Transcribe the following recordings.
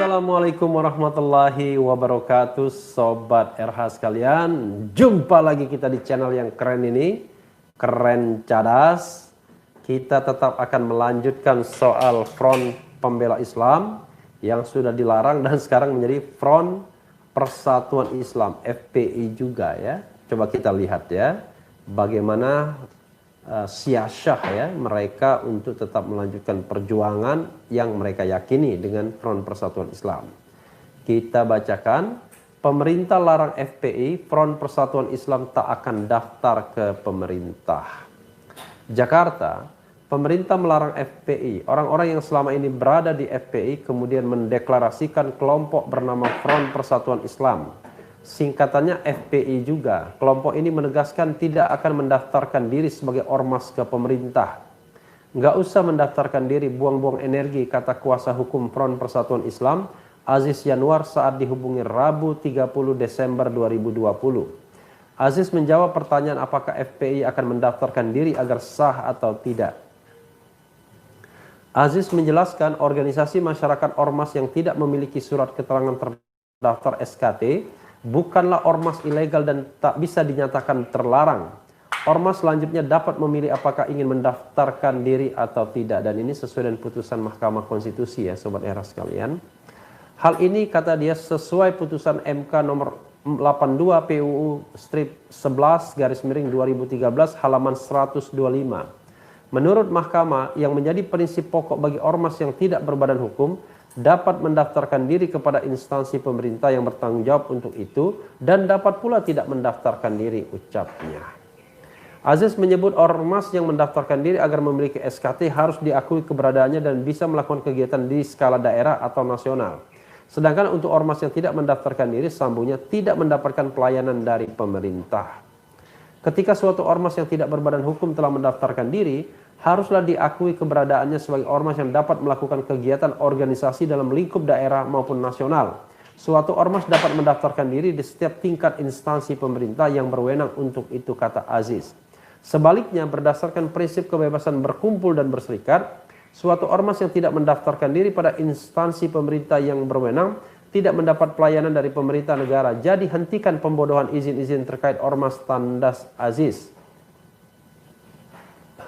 Assalamualaikum warahmatullahi wabarakatuh, Sobat RH sekalian. Jumpa lagi kita di channel yang keren ini, Keren Cadas. Kita tetap akan melanjutkan soal Front Pembela Islam yang sudah dilarang dan sekarang menjadi Front Persatuan Islam, FPI juga ya. Coba kita lihat ya, bagaimana siasyah ya mereka untuk tetap melanjutkan perjuangan yang mereka yakini dengan Front Persatuan Islam. Kita bacakan, pemerintah larang FPI, Front Persatuan Islam tak akan daftar ke pemerintah. Jakarta, pemerintah melarang FPI. Orang-orang yang selama ini berada di FPI kemudian mendeklarasikan kelompok bernama Front Persatuan Islam. Singkatannya FPI juga. Kelompok ini menegaskan tidak akan mendaftarkan diri sebagai ormas ke pemerintah. Nggak usah mendaftarkan diri, buang-buang energi, kata kuasa hukum Front Persatuan Islam, Aziz Yanuar saat dihubungi Rabu 30 Desember 2020. Aziz menjawab pertanyaan apakah FPI akan mendaftarkan diri agar sah atau tidak. Aziz menjelaskan organisasi masyarakat ormas yang tidak memiliki surat keterangan terdaftar SKT bukanlah ormas ilegal dan tak bisa dinyatakan terlarang. Ormas selanjutnya dapat memilih apakah ingin mendaftarkan diri atau tidak. Dan ini sesuai dengan putusan Mahkamah Konstitusi ya Sobat Era sekalian. Hal ini kata dia sesuai putusan MK nomor 82 PUU strip 11 garis miring 2013 halaman 125. Menurut Mahkamah, yang menjadi prinsip pokok bagi ormas yang tidak berbadan hukum dapat mendaftarkan diri kepada instansi pemerintah yang bertanggung jawab untuk itu dan dapat pula tidak mendaftarkan diri, ucapnya. Aziz menyebut ormas yang mendaftarkan diri agar memiliki SKT harus diakui keberadaannya dan bisa melakukan kegiatan di skala daerah atau nasional. Sedangkan untuk ormas yang tidak mendaftarkan diri, sambungnya tidak mendapatkan pelayanan dari pemerintah. Ketika suatu ormas yang tidak berbadan hukum telah mendaftarkan diri, haruslah diakui keberadaannya sebagai ormas yang dapat melakukan kegiatan organisasi dalam lingkup daerah maupun nasional. Suatu ormas dapat mendaftarkan diri di setiap tingkat instansi pemerintah yang berwenang untuk itu, kata Aziz. Sebaliknya, berdasarkan prinsip kebebasan berkumpul dan berserikat, suatu ormas yang tidak mendaftarkan diri pada instansi pemerintah yang berwenang tidak mendapat pelayanan dari pemerintah negara. Jadi hentikan pembodohan izin-izin terkait ormas, tandas Aziz.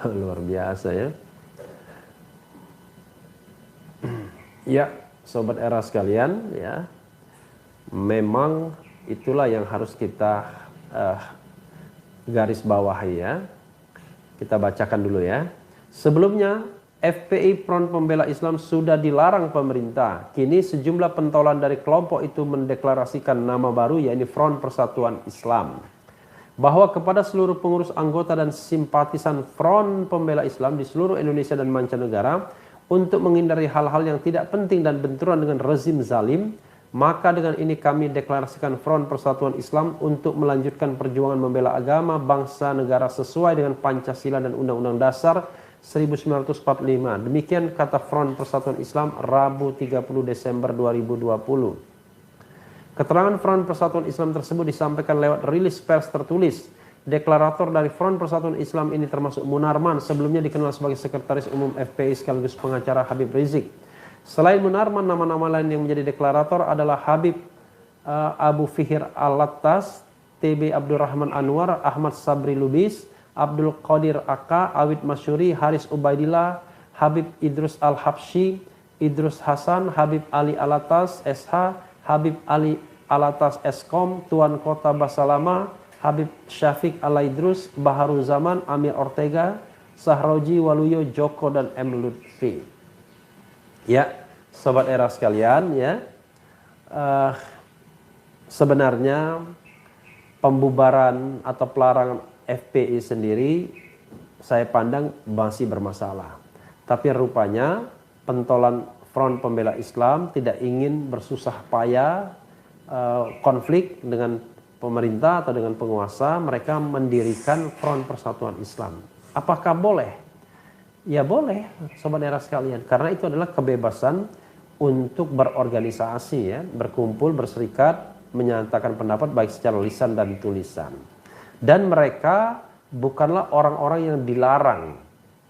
Luar biasa ya. Ya, Sobat Era sekalian ya. Memang itulah yang harus kita garis bawahi ya. Kita bacakan dulu ya. Sebelumnya FPI Front Pembela Islam sudah dilarang pemerintah. Kini sejumlah pentolan dari kelompok itu mendeklarasikan nama baru yaitu Front Persatuan Islam. Bahwa kepada seluruh pengurus anggota dan simpatisan Front Pembela Islam di seluruh Indonesia dan mancanegara untuk menghindari hal-hal yang tidak penting dan benturan dengan rezim zalim, maka dengan ini kami deklarasikan Front Persatuan Islam untuk melanjutkan perjuangan membela agama, bangsa, negara sesuai dengan Pancasila dan Undang-Undang Dasar 1945. Demikian kata Front Persatuan Islam Rabu 30 Desember 2020. Keterangan Front Persatuan Islam tersebut disampaikan lewat rilis pers tertulis. Deklarator dari Front Persatuan Islam ini termasuk Munarman, sebelumnya dikenal sebagai Sekretaris Umum FPI sekaligus pengacara Habib Rizik. Selain Munarman, nama-nama lain yang menjadi deklarator adalah Habib Abu Fihir Al-Lattas, TB Abdurrahman Anwar, Ahmad Sabri Lubis, Abdul Qadir Aka, Awid Masyuri, Haris Ubaidillah, Habib Idrus Al-Habsyi, Idrus Hasan, Habib Ali Alatas, SH, Habib Ali Alatas Eskom, Tuan Kota Basalama, Habib Syafiq Alaidrus, Baharu Zaman, Amir Ortega, Sahroji Waluyo, Joko dan M. Lutfi. Ya, Sobat Era sekalian ya, sebenarnya pembubaran atau pelarangan FPI sendiri saya pandang masih bermasalah. Tapi rupanya pentolan Front Pembela Islam tidak ingin bersusah payah konflik dengan pemerintah atau dengan penguasa. Mereka mendirikan Front Persatuan Islam. Apakah boleh? Ya boleh, Sobat Era sekalian, karena itu adalah kebebasan untuk berorganisasi ya, berkumpul, berserikat, menyatakan pendapat baik secara lisan dan tulisan. Dan mereka bukanlah orang-orang yang dilarang,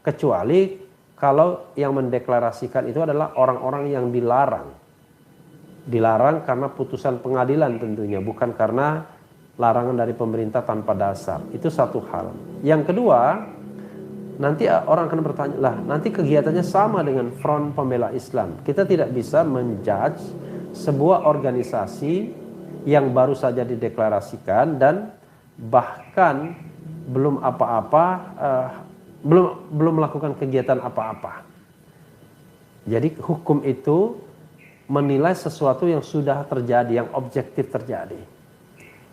kecuali kalau yang mendeklarasikan itu adalah orang-orang yang dilarang. Dilarang karena putusan pengadilan tentunya, bukan karena larangan dari pemerintah tanpa dasar. Itu satu hal. Yang kedua, nanti orang akan bertanya, lah nanti kegiatannya sama dengan Front Pembela Islam. Kita tidak bisa menjudge sebuah organisasi yang baru saja dideklarasikan dan bahkan belum apa-apa, belum melakukan kegiatan apa-apa. Jadi hukum itu menilai sesuatu yang sudah terjadi, yang objektif terjadi.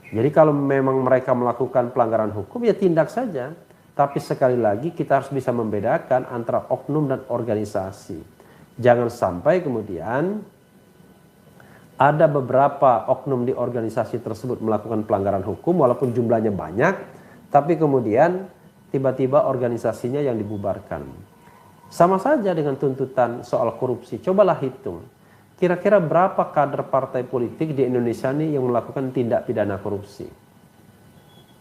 Jadi kalau memang mereka melakukan pelanggaran hukum, ya tindak saja. Tapi sekali lagi kita harus bisa membedakan antara oknum dan organisasi. Jangan sampai kemudian ada beberapa oknum di organisasi tersebut melakukan pelanggaran hukum walaupun jumlahnya banyak, tapi kemudian tiba-tiba organisasinya yang dibubarkan. Sama saja dengan tuntutan soal korupsi. Cobalah hitung. Kira-kira berapa kader partai politik di Indonesia ini yang melakukan tindak pidana korupsi?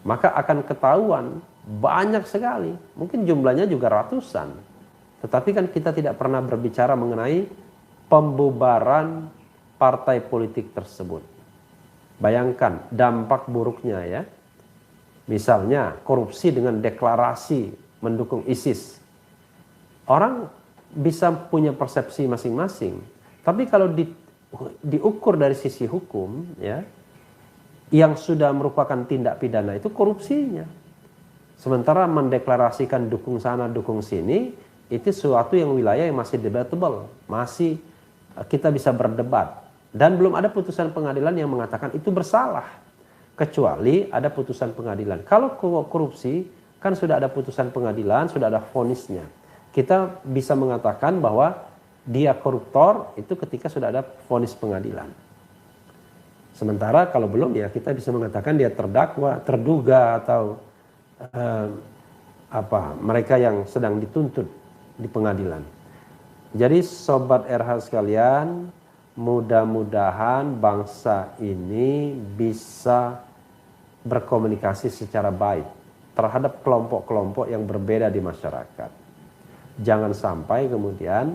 Maka akan ketahuan banyak sekali. Mungkin jumlahnya juga ratusan. Tetapi kan kita tidak pernah berbicara mengenai pembubaran partai politik tersebut. Bayangkan dampak buruknya ya. Misalnya korupsi dengan deklarasi mendukung ISIS. Orang bisa punya persepsi masing-masing. Tapi kalau diukur dari sisi hukum, ya, yang sudah merupakan tindak pidana itu korupsinya. Sementara mendeklarasikan dukung sana, dukung sini, itu suatu yang wilayah yang masih debatable, masih kita bisa berdebat. Dan belum ada putusan pengadilan yang mengatakan itu bersalah, kecuali ada putusan pengadilan. Kalau korupsi, kan sudah ada putusan pengadilan, sudah ada vonisnya. Kita bisa mengatakan bahwa dia koruptor itu ketika sudah ada vonis pengadilan. Sementara kalau belum, ya kita bisa mengatakan dia terdakwa, terduga, atau mereka yang sedang dituntut di pengadilan. Jadi sobat RH sekalian, mudah-mudahan bangsa ini bisa berkomunikasi secara baik terhadap kelompok-kelompok yang berbeda di masyarakat. Jangan sampai kemudian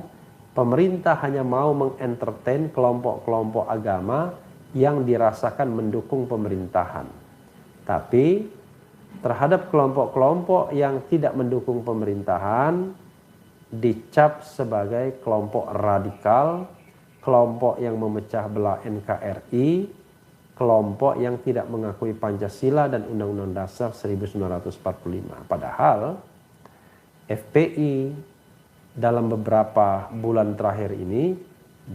pemerintah hanya mau mengentertain kelompok-kelompok agama yang dirasakan mendukung pemerintahan. Tapi terhadap kelompok-kelompok yang tidak mendukung pemerintahan dicap sebagai kelompok radikal, kelompok yang memecah belah NKRI, kelompok yang tidak mengakui Pancasila dan Undang-Undang Dasar 1945. Padahal FPI dalam beberapa bulan terakhir ini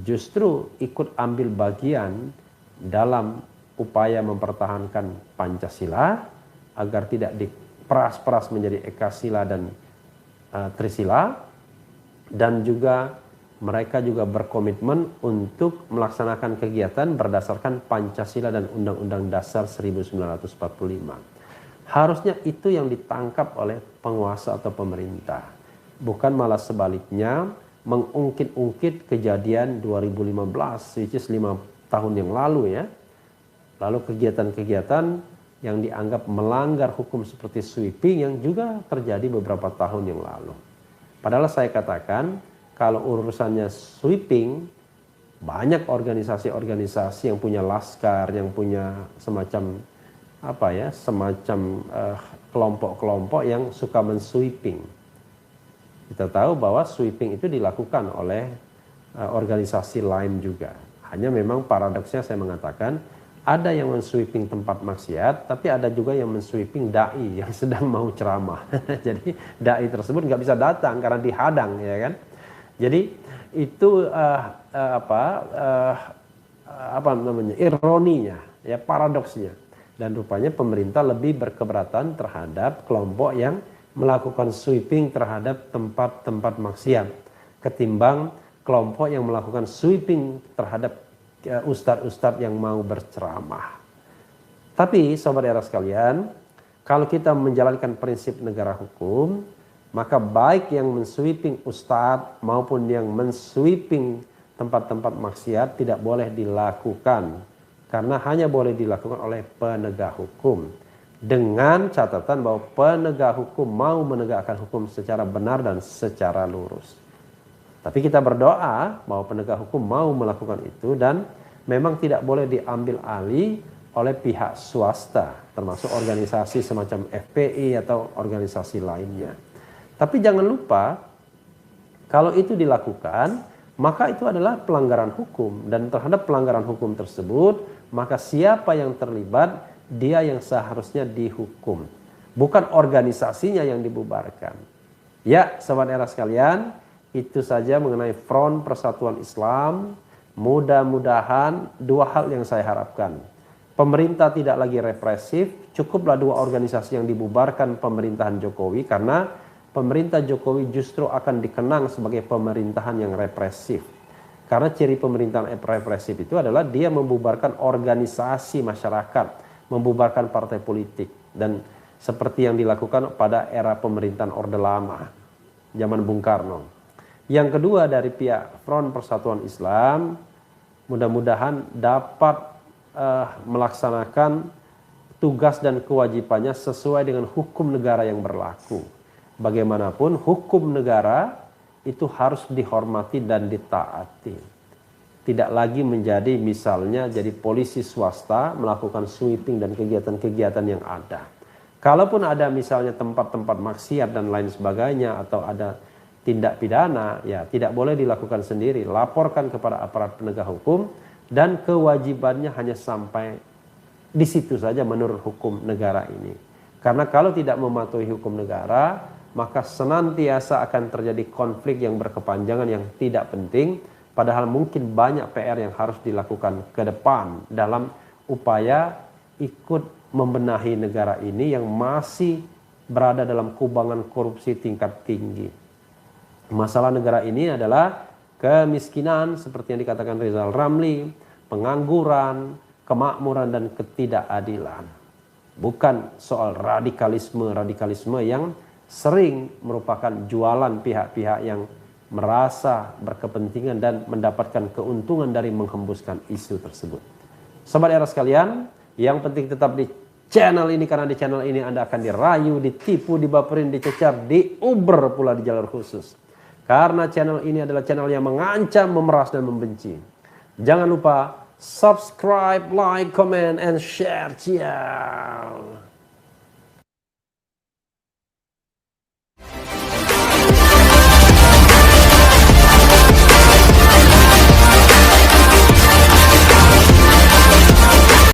justru ikut ambil bagian dalam upaya mempertahankan Pancasila agar tidak diperas-peras menjadi Ekasila dan Trisila, dan juga mereka juga berkomitmen untuk melaksanakan kegiatan berdasarkan Pancasila dan Undang-Undang Dasar 1945. Harusnya itu yang ditangkap oleh penguasa atau pemerintah. Bukan malah sebaliknya mengungkit-ungkit kejadian 2015, which is 5 tahun yang lalu ya. Lalu kegiatan-kegiatan yang dianggap melanggar hukum seperti sweeping yang juga terjadi beberapa tahun yang lalu. Padahal saya katakan kalau urusannya sweeping, banyak organisasi-organisasi yang punya laskar, yang punya semacam kelompok-kelompok yang suka mensweeping. Kita tahu bahwa sweeping itu dilakukan oleh organisasi lain juga. Hanya memang paradoksnya saya mengatakan ada yang mensweeping tempat maksiat, tapi ada juga yang mensweeping dai yang sedang mau ceramah. Jadi dai tersebut nggak bisa datang karena dihadang, ya kan? Jadi itu ironinya, ya paradoksnya. Dan rupanya pemerintah lebih berkeberatan terhadap kelompok yang melakukan sweeping terhadap tempat-tempat maksiat ketimbang kelompok yang melakukan sweeping terhadap ustadz-ustadz yang mau berceramah. Tapi sobat era sekalian, kalau kita menjalankan prinsip negara hukum, maka baik yang mensweeping ustadz maupun yang mensweeping tempat-tempat maksiat tidak boleh dilakukan, karena hanya boleh dilakukan oleh penegak hukum. Dengan catatan bahwa penegak hukum mau menegakkan hukum secara benar dan secara lurus. Tapi kita berdoa bahwa penegak hukum mau melakukan itu dan memang tidak boleh diambil alih oleh pihak swasta, termasuk organisasi semacam FPI atau organisasi lainnya. Tapi jangan lupa, kalau itu dilakukan, maka itu adalah pelanggaran hukum. Dan terhadap pelanggaran hukum tersebut, maka siapa yang terlibat, dia yang seharusnya dihukum. Bukan organisasinya yang dibubarkan. Ya, Sobat Era sekalian, itu saja mengenai Front Persatuan Islam. Mudah-mudahan dua hal yang saya harapkan. Pemerintah tidak lagi represif, cukuplah dua organisasi yang dibubarkan pemerintahan Jokowi, karena pemerintah Jokowi justru akan dikenang sebagai pemerintahan yang represif. Karena ciri pemerintahan represif itu adalah dia membubarkan organisasi masyarakat, membubarkan partai politik. Dan seperti yang dilakukan pada era pemerintahan Orde Lama, zaman Bung Karno. Yang kedua, dari pihak Front Persatuan Islam, mudah-mudahan dapat melaksanakan tugas dan kewajibannya sesuai dengan hukum negara yang berlaku. Bagaimanapun hukum negara itu harus dihormati dan ditaati. Tidak lagi menjadi misalnya jadi polisi swasta melakukan sweeping dan kegiatan-kegiatan yang ada. Kalaupun ada misalnya tempat-tempat maksiat dan lain sebagainya atau ada tindak pidana, ya tidak boleh dilakukan sendiri. Laporkan kepada aparat penegak hukum dan kewajibannya hanya sampai di situ saja menurut hukum negara ini. Karena kalau tidak mematuhi hukum negara, maka senantiasa akan terjadi konflik yang berkepanjangan yang tidak penting, padahal mungkin banyak PR yang harus dilakukan ke depan dalam upaya ikut membenahi negara ini yang masih berada dalam kubangan korupsi tingkat tinggi. Masalah negara ini adalah kemiskinan seperti yang dikatakan Rizal Ramli, pengangguran, kemakmuran dan ketidakadilan. Bukan soal radikalisme yang sering merupakan jualan pihak-pihak yang merasa berkepentingan dan mendapatkan keuntungan dari menghembuskan isu tersebut. Sobat Era sekalian, yang penting tetap di channel ini, karena di channel ini Anda akan dirayu, ditipu, dibaperin, dicecar, diuber pula di jalur khusus. Karena channel ini adalah channel yang mengancam, memeras dan membenci. Jangan lupa subscribe, like, comment, and share. Ciao.